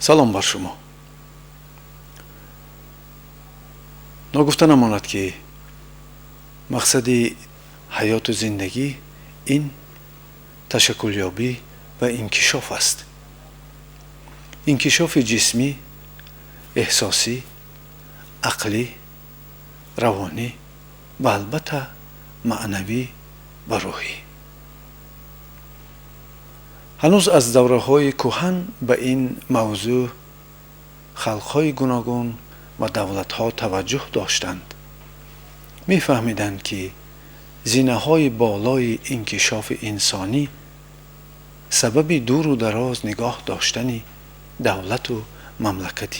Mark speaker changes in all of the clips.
Speaker 1: سلام بر شما. ناگفته نماند که مقصد حیات و زندگی این تشکلیابی و انکشاف است. انکشاف جسمی، احساسی، عقلی، روانی و البته معنوی و روحی. هنوز از دوره‌های کهن به این موضوع خلق‌های گوناگون و دولت‌ها توجه داشتند. می‌فهمیدند که زینه‌های بالای انکشاف انسانی سبب دور و دراز نگاه داشتن دولت و مملکت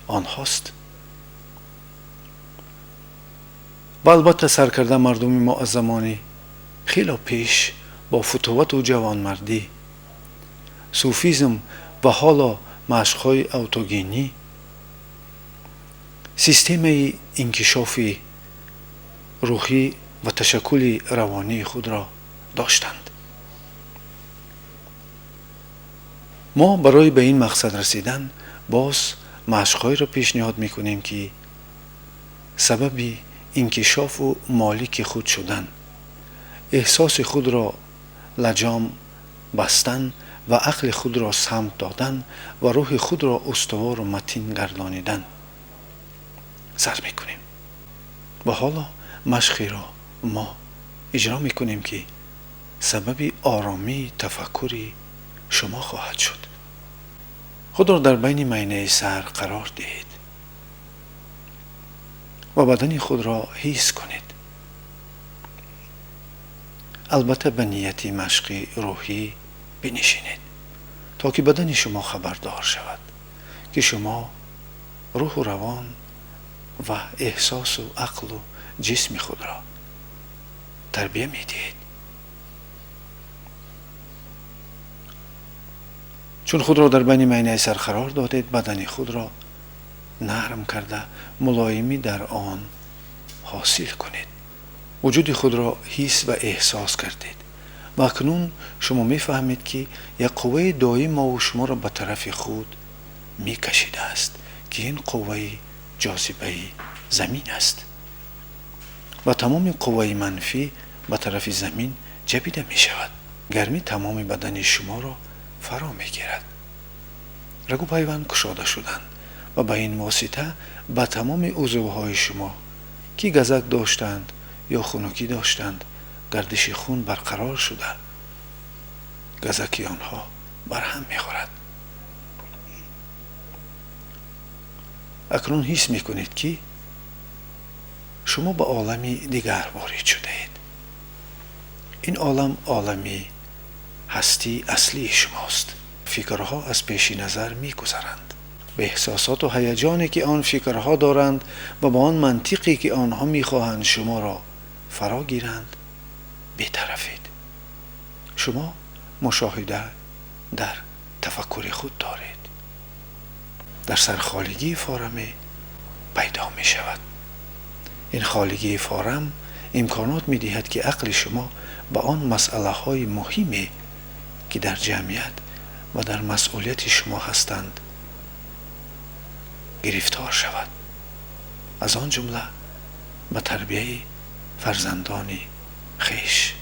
Speaker 1: آنهاست. و البته سرکرده مردم ما از زمانی خیلی پیش با فتوت و جوانمردی، صوفیزم و حالا مشق‌های اوتوگینی سیستم انکشاف روحی و تشکل روانی خود را داشتند. ما برای به این مقصد رسیدن باز مشق‌هایی را پیشنهاد می‌کنیم که سبب انکشاف و مالک خود شدن، احساس خود را لجام بستن و عقل خود را سمت دادن و روح خود را استوار و متین گردانیدن سر می‌کنیم. و حالا مشقی را ما اجرا می‌کنیم که سبب آرامی تفکری شما خواهد شد. خود را در بین میانه سر قرار دهید و بدن خود را حس کنید. البته به نیت مشق روحی بنشینید تا که بدن شما خبردار شود که شما روح و روان و احساس و عقل و جسم خود را تربیه میدهید. چون خود را در بین میانه سر قرار دادید، بدن خود را نرم کرده ملایمی در آن حاصل کنید. وجود خود را حس و احساس کردید و اکنون شما میفهمید که یک قوه دائم و شما را به طرف خود میکشیده است که این قوه جاذبه زمین است و تمام قوه منفی به طرف زمین جبیده می شود. گرمی تمام بدن شما را فرا می گیرد. رگ و پیوند گشاده شدند و به این واسطه به تمام عضوهای شما که گزک داشتند یا خنکی داشتند گردش خون برقرار شده، گزکی آنها برهم می خورد. اکنون حس می کنید که شما به عالمی دیگر وارد شده اید. این عالم عالمی هستی اصلی شماست. فکرها از پیش نظر می گذرند. به احساسات و هیجانی که آن فکرها دارند و با آن منطقی که آنها می خواهند شما را فرا گیرند بی‌طرفید. شما مشاهده در تفکر خود دارید. در سرخالگی فارمی پیدا می شود. این خالگی فارم امکانات می دهد که عقل شما به آن مسئله های مهمی که در جمعیت و در مسئولیت شما هستند گرفتار شود. از آن جمله به تربیه فرزندان خویش.